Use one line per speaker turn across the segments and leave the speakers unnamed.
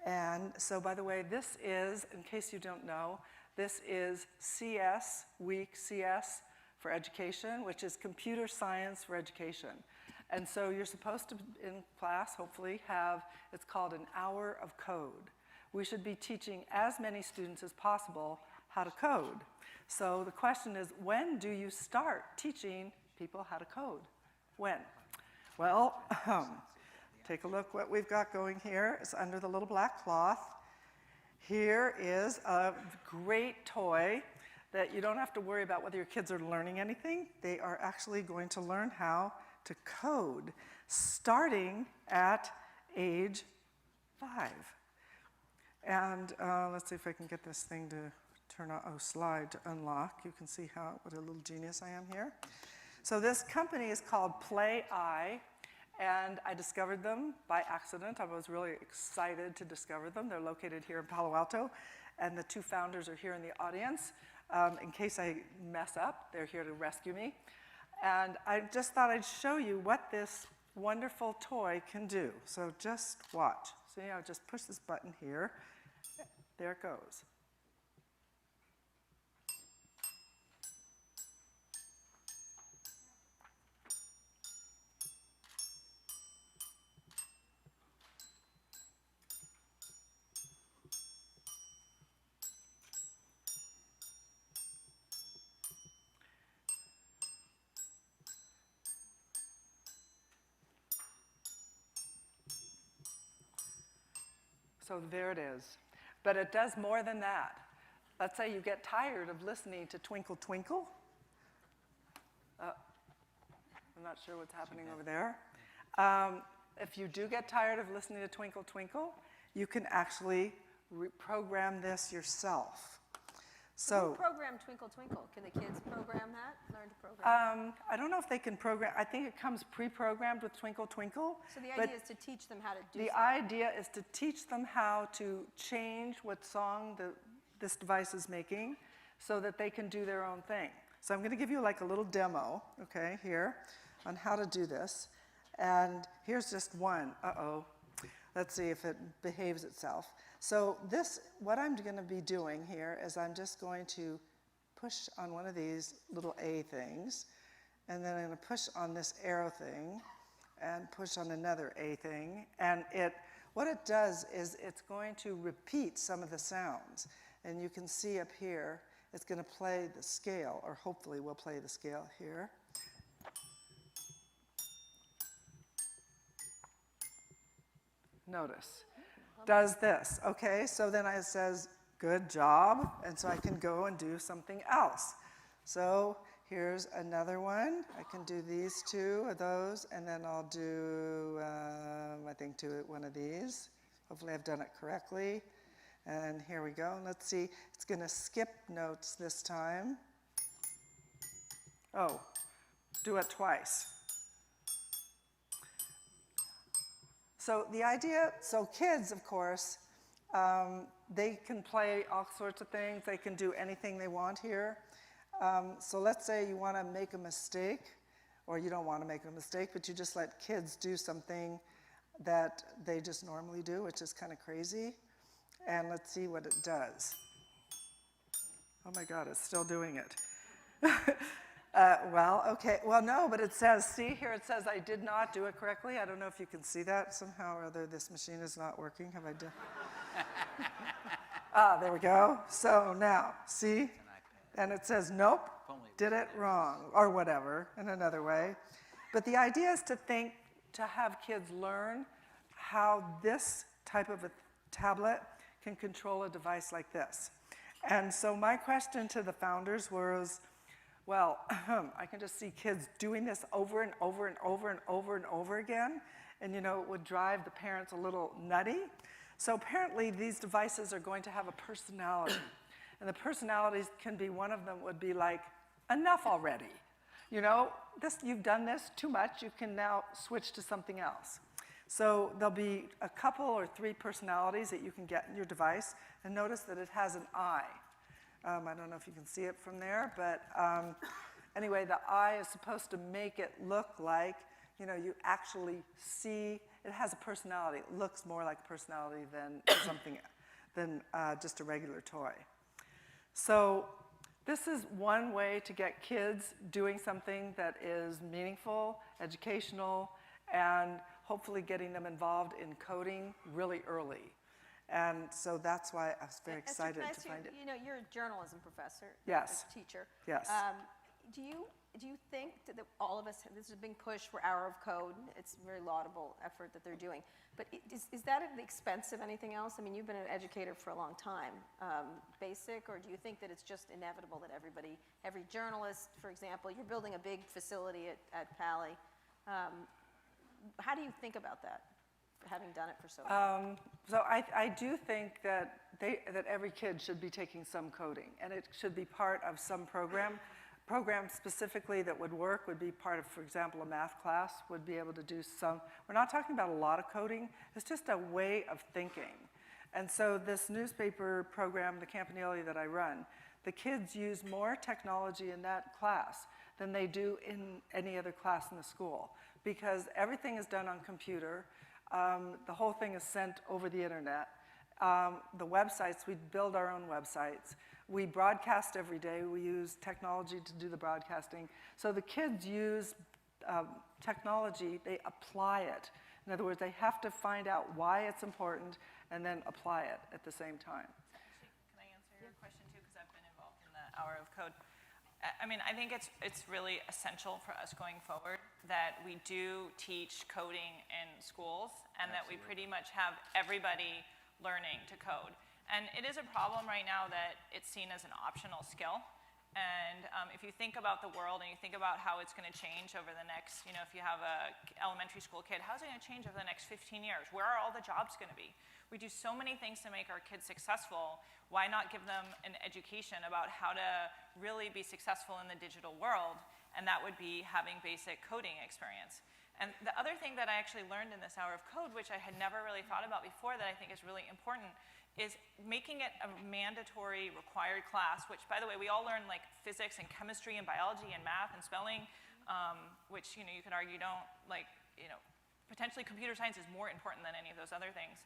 And so, by the way, this is, in case you don't know, this is CS, week CS for education, which is computer science for education. And so you're supposed to, in class, hopefully, have, it's called an hour of code. We should be teaching as many students as possible how to code. So the question is, when do you start teaching people how to code? When? Well, take a look what we've got going here. It's under the little black cloth. Here is a great toy that you don't have to worry about whether your kids are learning anything. They are actually going to learn how to code, starting at age 5. And let's see if I can get this thing to turn on, slide to unlock. You can see what a little genius I am here. So this company is called Play-I, and I discovered them by accident. I was really excited to discover them. They're located here in Palo Alto, and the 2 founders are here in the audience. In case I mess up, they're here to rescue me. And I just thought I'd show you what this wonderful toy can do. So just watch. See, I'll just push this button here. There it goes. So there it is. But it does more than that. Let's say you get tired of listening to Twinkle Twinkle. I'm not sure what's happening over there. If you do get tired of listening to Twinkle Twinkle, you can actually reprogram this yourself. So
who programmed Twinkle Twinkle? Can the kids program that? Learn to program?
I don't know if they can program. I think it comes pre-programmed with Twinkle Twinkle.
So the idea is to teach them how to do
The idea is to teach them how to change what song this device is making so that they can do their own thing. So I'm going to give you like a little demo, okay, here, on how to do this. And here's just one. Uh-oh. Let's see if it behaves itself. So what I'm going to be doing here is I'm just going to push on one of these little A things, and then I'm going to push on this arrow thing, and push on another A thing. And what it does is it's going to repeat some of the sounds. And you can see up here, it's going to play the scale, or hopefully will play the scale here. Notice. Does this, okay? So then it says, good job, and so I can go and do something else. So here's another one. I can do these 2 of those, and then I'll do, I think, one of these. Hopefully I've done it correctly. And here we go. Let's see. It's going to skip notes this time. Oh, do it twice. So the idea, so kids, of course, they can play all sorts of things. They can do anything they want here. So let's say you want to make a mistake, or you don't want to make a mistake, but you just let kids do something that they just normally do, which is kind of crazy. And let's see what it does. Oh my God, it's still doing it. Well, okay. Well, no, but it says, see here, it says I did not do it correctly. I don't know if you can see that. Somehow or other, this machine is not working. Have I done? There we go. So now, see? And it says, nope, did it wrong, or whatever, in another way. But the idea is to have kids learn how this type of a tablet can control a device like this. And so my question to the founders was, well, I can just see kids doing this over and over and over and over and over again, and it would drive the parents a little nutty. So apparently these devices are going to have a personality, and the personalities can be, one of them would be like, enough already. You've done this too much, you can now switch to something else. So there'll be a couple or 3 personalities that you can get in your device, and notice that it has an eye. I don't know if you can see it from there, but anyway, the eye is supposed to make it look like, you actually see it has a personality. It looks more like a personality than just a regular toy. So this is one way to get kids doing something that is meaningful, educational, and hopefully getting them involved in coding really early. And so that's why I was very excited to find it.
You know, you're a journalism professor.
Yes.
A teacher.
Yes.
Do you think that all of us, this is a big push for Hour of Code. It's a very laudable effort that they're doing. But is that at the expense of anything else? I mean, you've been an educator for a long time. Basic, or do you think that it's just inevitable that every journalist, for example, you're building a big facility at Pali. How do you think about that, having done it for so long?
So I do think that every kid should be taking some coding, and it should be part of some program. Program specifically that would work would be part of, for example, a math class would be able to do some. We're not talking about a lot of coding. It's just a way of thinking. And so this newspaper program, the Campanile that I run, the kids use more technology in that class than they do in any other class in the school, because everything is done on computer. The whole thing is sent over the internet. The websites, we build our own websites. We broadcast every day. We use technology to do the broadcasting. So the kids use technology, they apply it. In other words, they have to find out why it's important and then apply it at the same time.
Actually, can I answer your question too? Because I've been involved in the Hour of Code. I mean, I think it's really essential for us going forward that we do teach coding in schools and that we pretty much have everybody learning to code. And it is a problem right now that it's seen as an optional skill. And if you think about the world and you think about how it's going to change over the next, if you have a elementary school kid, how's it going to change over the next 15 years? Where are all the jobs going to be? We do so many things to make our kids successful. Why not give them an education about how to really be successful in the digital world? And that would be having basic coding experience. And the other thing that I actually learned in this Hour of Code, which I had never really thought about before that I think is really important, is making it a mandatory required class, which, by the way, we all learn like physics and chemistry and biology and math and spelling, which, you could argue potentially computer science is more important than any of those other things.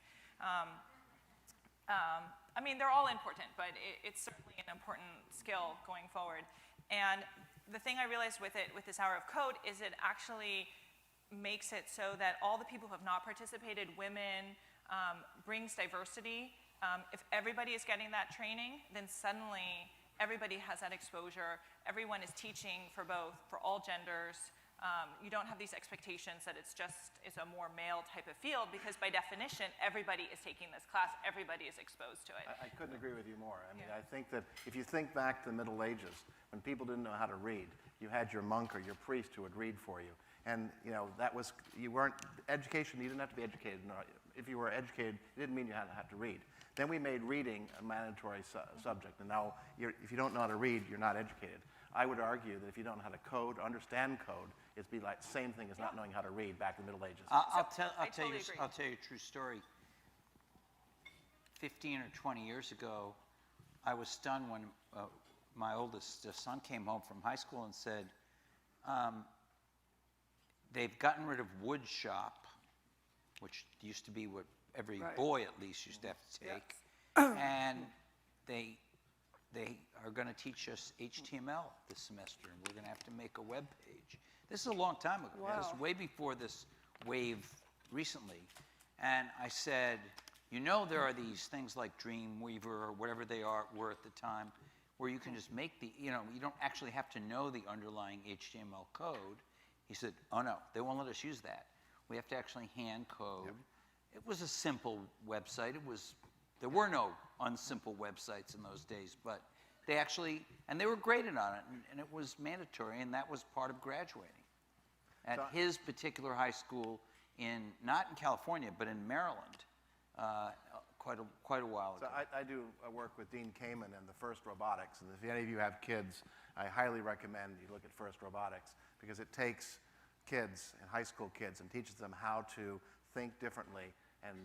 I mean, they're all important, but it's certainly an important skill going forward. And the thing I realized with this Hour of Code is it actually makes it so that all the people who have not participated, women, brings diversity. If everybody is getting that training, then suddenly everybody has that exposure. Everyone is teaching for all genders. You don't have these expectations that it's a more male type of field, because by definition, everybody is taking this class, everybody is exposed to it.
I couldn't agree with you more. I mean, I think that if you think back to the Middle Ages, when people didn't know how to read, you had your monk or your priest who would read for you. And, education, you didn't have to be educated. No, if you were educated, it didn't mean you had to have to read. Then we made reading a mandatory subject, and now if you don't know how to read, you're not educated. I would argue that if you don't know how to code, understand code, it'd be like the same thing as not knowing how to read back in the Middle Ages.
I'll tell you a true story. 15 or 20 years ago, I was stunned when my oldest son came home from high school and said, they've gotten rid of wood shop, which used to be what every boy at least used to have to take, and they are going to teach us HTML this semester, and we're going to have to make a web page. This is a long time ago.
Wow.
This is way before this wave recently. And I said, there are these things like Dreamweaver or whatever they were at the time, where you can just make you don't actually have to know the underlying HTML code. He said, oh no, they won't let us use that. We have to actually hand code. Yep. It was a simple website. There were no unsimple websites in those days, but they were graded on it, and it was mandatory, and that was part of graduating. At his particular high school not in California, but in Maryland, quite a while ago.
So I do work with Dean Kamen and the First Robotics, and if any of you have kids, I highly recommend you look at First Robotics, because it takes kids, and high school kids, and teaches them how to think differently and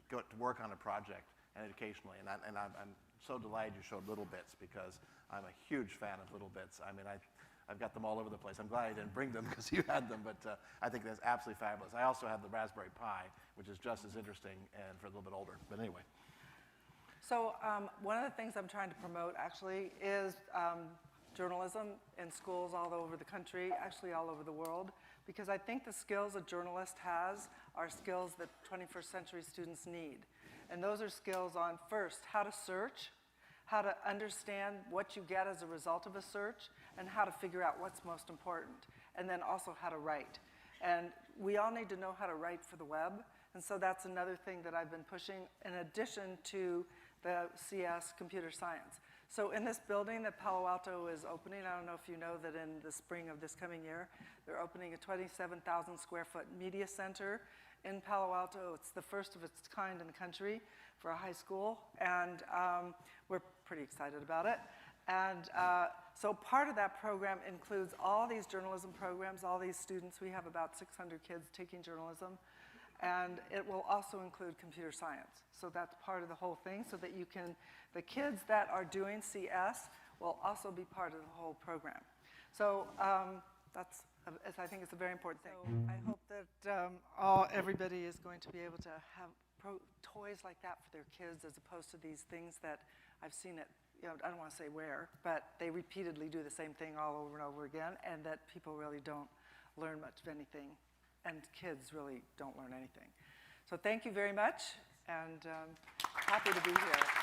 go to work on a project and educationally. And I'm so delighted you showed Little Bits, because I'm a huge fan of Little Bits. I mean, I I've got them all over the place. I'm glad I didn't bring them because you had them, but I think that's absolutely fabulous. I also have the Raspberry Pi, which is just as interesting and for a little bit older. But anyway.
So one of the things I'm trying to promote actually is journalism in schools all over the country, actually all over the world, because I think the skills a journalist has are skills that 21st century students need. And those are skills on, first, how to search, how to understand what you get as a result of a search, and how to figure out what's most important, and then also how to write. And we all need to know how to write for the web, and so that's another thing that I've been pushing in addition to the CS computer science. So in this building that Palo Alto is opening, I don't know if you know that in the spring of this coming year, they're opening a 27,000 square foot media center in Palo Alto. It's the first of its kind in the country for a high school, and we're pretty excited about it. And so part of that program includes all these journalism programs, all these students. We have about 600 kids taking journalism, and it will also include computer science. So that's part of the whole thing, so that you can, the kids that are doing CS will also be part of the whole program. So I think it's a very important thing. So I hope that everybody is going to be able to have toys like that for their kids, as opposed to these things that I've seen it, I don't want to say where, but they repeatedly do the same thing all over and over again, and that people really don't learn much of anything, and kids really don't learn anything. So thank you very much, and happy to be here.